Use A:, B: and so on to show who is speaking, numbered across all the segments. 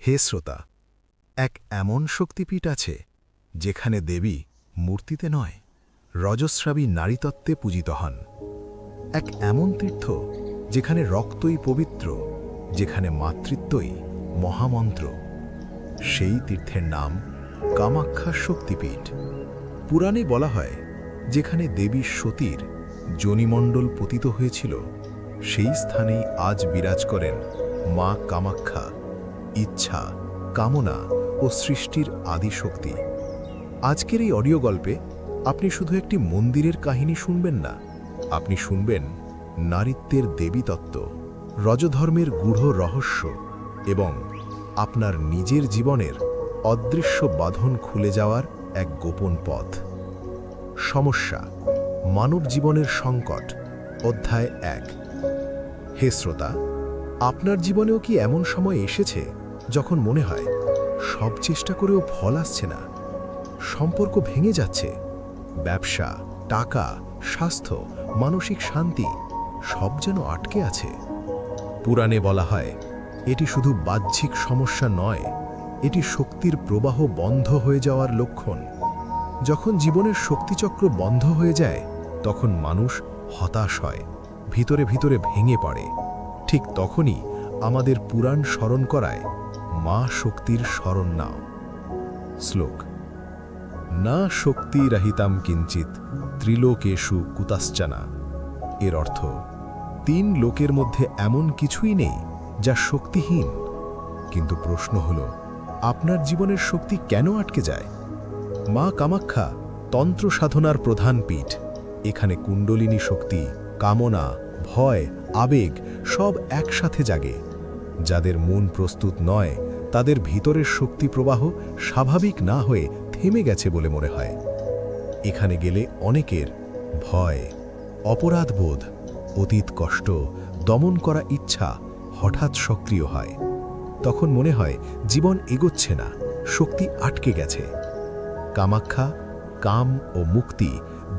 A: হে শ্রোতা, এক এমন শক্তিপীঠ আছে যেখানে দেবী মূর্তিতে নয়, রজস্রাবী নারীতত্ত্বে পূজিত হন। এক এমন তীর্থ যেখানে রক্তই পবিত্র, যেখানে মাতৃত্বই মহামন্ত্র। সেই তীর্থের নাম কামাখ্যা শক্তিপীঠ। পুরাণে বলা হয়, যেখানে দেবী সতীর যোনিমণ্ডল পতিত হয়েছিল, সেই স্থানেই আজ বিরাজ করেন মা কামাখ্যা, ইচ্ছা, কামনা ও সৃষ্টির আদি শক্তি। আজকের এই অডিও গল্পে আপনি শুধু একটি মন্দিরের কাহিনী শুনবেন না, আপনি শুনবেন নারীত্বের দেবীতত্ত্ব, রজধর্মের গূঢ় রহস্য এবং আপনার নিজের জীবনের অদৃশ্য বাঁধন খুলে যাওয়ার এক গোপন পথ। সমস্যা, মানব জীবনের সংকট, অধ্যায় 1। হে শ্রোতা, আপনার জীবনেও কি এমন সময় এসেছে যখন মনে হয় সব চেষ্টা করেও ফল আসছে না? সম্পর্ক ভেঙে যাচ্ছে, ব্যবসা, টাকা, স্বাস্থ্য, মানসিক শান্তি সব যেন আটকে আছে। পুরাণে বলা হয়, এটি শুধু বাহ্যিক সমস্যা নয়, এটি শক্তির প্রবাহ বন্ধ হয়ে যাওয়ার লক্ষণ। যখন জীবনের শক্তিচক্র বন্ধ হয়ে যায়, তখন মানুষ হতাশ হয়, ভিতরে ভিতরে ভেঙে পড়ে। ঠিক তখনই আমাদের পুরাণ স্মরণ করায়, মা শক্তির স্মরণ নাও। শ্লোক: না শক্তিরহিতাম কিঞ্চিত ত্রিলোকেষু কুতাশ্চনা। এর অর্থ, 3 লোকের মধ্যে এমন কিছুই নেই যা শক্তিহীন। কিন্তু প্রশ্ন হল, আপনার জীবনের শক্তি কেন আটকে যায়? মা কামাখ্যা তন্ত্র সাধনার প্রধান পীঠ। এখানে কুণ্ডলিনী শক্তি, কামনা, ভয়, আবেগ সব একসাথে জাগে। যাদের মন প্রস্তুত নয়, তাদের ভিতরের শক্তি প্রবাহ স্বাভাবিক না হয়ে থেমে গেছে বলে মনে হয়। এখানে গেলে অনেকের ভয়, অপরাধবোধ, অতীত কষ্ট, দমন করা ইচ্ছা হঠাৎ সক্রিয় হয়। তখন মনে হয় জীবন এগোচ্ছে না, শক্তি আটকে গেছে। কামাখ্যা কাম ও মুক্তি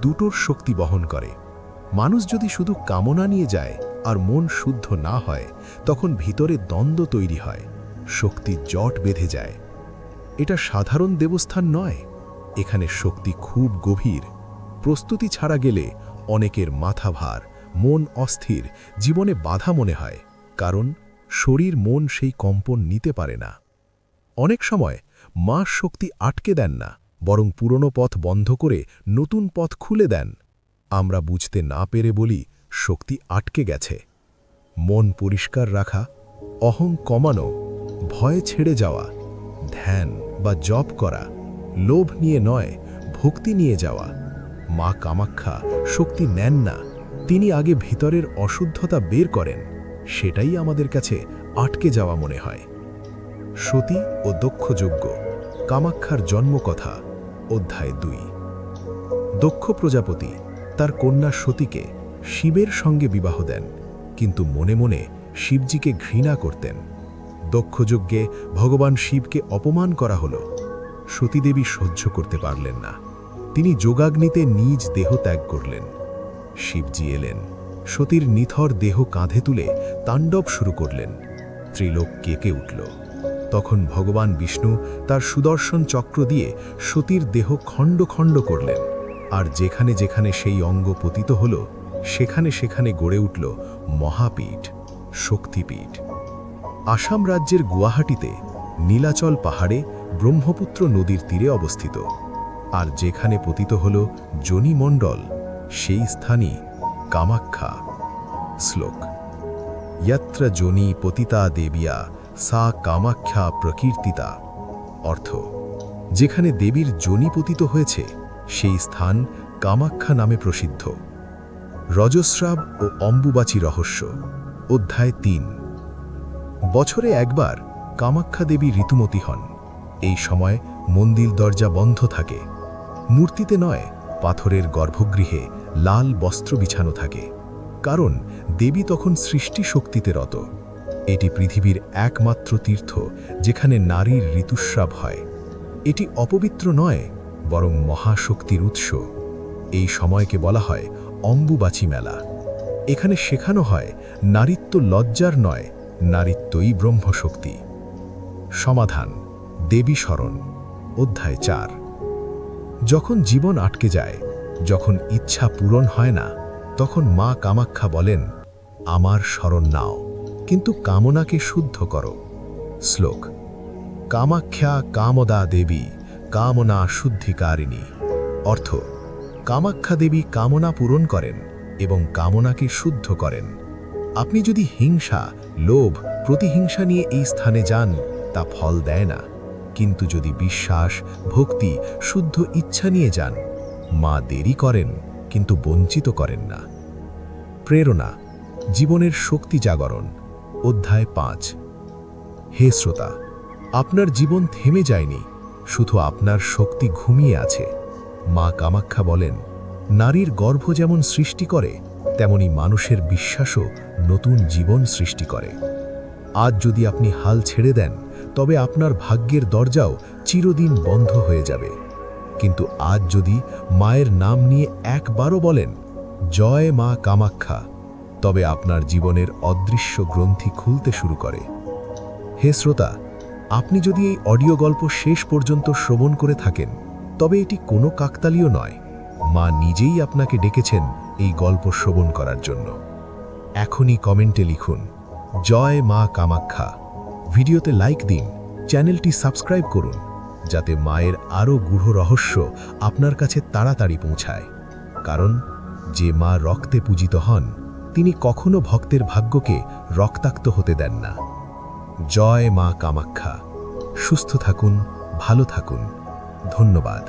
A: দুটোর শক্তি বহন করে। মানুষ যদি শুধু কামনা নিয়ে যায় আর মন শুদ্ধ না হয়, তখন ভিতরে দ্বন্দ্ব তৈরি হয়, শক্তি জট বেঁধে যায়। এটা সাধারণ দেবস্থান নয়, এখানে শক্তি খুব গভীর। প্রস্তুতি ছাড়া গেলে অনেকের মাথা ভার, মন অস্থির, জীবনে বাধা মনে হয়, কারণ শরীর মন সেই কম্পন নিতে পারে না। অনেক সময় মা শক্তি আটকে দেন না, বরং পুরনো পথ বন্ধ করে নতুন পথ খুলে দেন। আমরা বুঝতে না পেরে বলি শক্তি আটকে গেছে। মন পরিষ্কার রাখা, অহং কমানো, ভয় ছেড়ে যাওয়া, ধ্যান বা জপ করা, লোভ নিয়ে নয়, ভক্তি নিয়ে যাওয়া। মা কামাখ্যা শক্তি নেন না, তিনি আগে ভিতরের অশুদ্ধতা বের করেন। সেটাই আমাদের কাছে আটকে যাওয়া মনে হয়। সতী ও দক্ষ যজ্ঞ, কামাখ্যার জন্মকথা, অধ্যায় 2। দক্ষ প্রজাপতি তার কন্যা সতীকে শিবের সঙ্গে বিবাহ দেন, কিন্তু মনে মনে শিবজিকে ঘৃণা করতেন। দক্ষযজ্ঞে ভগবান শিবকে অপমান করা হলো। সতীদেবী সহ্য করতে পারলেন না, তিনি যোগাগ্নিতে নিজ দেহ ত্যাগ করলেন। শিবজি এলেন, সতীর নিথর দেহ কাঁধে তুলে তাণ্ডব শুরু করলেন। ত্রিলোক কেঁপে উঠল। তখন ভগবান বিষ্ণু তার সুদর্শন চক্র দিয়ে সতীর দেহ খণ্ড খণ্ড করলেন, আর যেখানে যেখানে সেই অঙ্গ পতিত হল, সেখানে সেখানে গড়ে উঠল মহাপীঠ, শক্তিপীঠ। আসাম রাজ্যের গুয়াহাটিতে নীলাচল পাহাড়ে ব্রহ্মপুত্র নদীর তীরে অবস্থিত। আর যেখানে পতিত হল যোনিমণ্ডল, সেই স্থানই কামাখ্যা। শ্লোক: যত্র যোনি পতিতা দেবিয়া সা কামাখ্যা প্রকীর্তিতা। অর্থ, যেখানে দেবীর যোনি পতিত হয়েছে, সেই স্থান কামাখ্যা নামে প্রসিদ্ধ। রজস্রাব ও অম্বুবাচী রহস্য, অধ্যায় 3। বছরে একবার কামাখ্যা দেবী ঋতুমতী হন। এই সময় মন্দির দরজা বন্ধ থাকে। মূর্তিতে নয়, পাথরের গর্ভগৃহে লাল বস্ত্র বিছানো থাকে, কারণ দেবী তখন সৃষ্টি শক্তিতে রত। এটি পৃথিবীর একমাত্র তীর্থ যেখানে নারীর ঋতুস্রাব হয়। এটি অপবিত্র নয়, বরং মহাশক্তির উৎস। এই সময়কে বলা হয় অম্বুবাচী মেলা। এখানে শেখানো হয় নারীত্ব লজ্জার নয়, নারীত্বই ব্রহ্মশক্তি। সমাধান দেবী শরণ অধ্যায় 4। যখন জীবন আটকে যায়, যখন ইচ্ছা পূরণ হয় না, তখন মা কামাখ্যা বলেন, আমার শরণ নাও, কিন্তু কামনাকে শুদ্ধ করো। শ্লোক: কামাখ্যা কামদা দেবী কামনা শুদ্ধিকারিণী। অর্থ: কামাখ্যা দেবী কামনা পূরণ করেন এবং কামনাকে শুদ্ধ করেন। আপনি যদি হিংসা, লোভ, প্রতিহিংসা নিয়ে এই স্থানে যান, তা ফল দেয় না। কিন্তু যদি বিশ্বাস, ভক্তি, শুদ্ধ ইচ্ছা নিয়ে যান, মা দেরি করেন কিন্তু বঞ্চিত করেন না। প্রেরণা জীবনের শক্তি জাগরণ অধ্যায় 5। হে শ্রোতা, আপনার জীবন থেমে যায়নি, শুধু আপনার শক্তি ঘুমিয়ে আছে। মা কামাখ্যা বলেন, নারীর গর্ভ যেমন সৃষ্টি করে, তেমনি মানুষের বিশ্বাসও নতুন জীবন সৃষ্টি করে। আজ যদি আপনি হাল ছেড়ে দেন, তবে আপনার ভাগ্যের দরজাও চিরদিন বন্ধ হয়ে যাবে। কিন্তু আজ যদি মায়ের নাম নিয়ে একবারও বলেন, জয় মা কামাখ্যা, তবে আপনার জীবনের অদৃশ্য গ্রন্থি খুলতে শুরু করে। হে শ্রোতা, আপনি যদি এই অডিও গল্প শেষ পর্যন্ত শ্রবণ করে থাকেন, তবে এটি কোনো কাকতালীয় নয়। মা নিজেই আপনাকে ডেকেছেন এই গল্প শ্রবণ করার জন্য। এখনই কমেন্টে লিখুন, জয় মা কামাখ্যা। ভিডিওতে লাইক দিন, চ্যানেলটি সাবস্ক্রাইব করুন, যাতে মায়ের আরও গূঢ় রহস্য আপনার কাছে তাড়াতাড়ি পৌঁছায়। কারণ যে মা রক্তে পূজিত হন, তিনি কখনো ভক্তের ভাগ্যকে রক্তাক্ত হতে দেন না। জয় মা কামাখ্যা। সুস্থ থাকুন, ভালো থাকুন। ধন্যবাদ।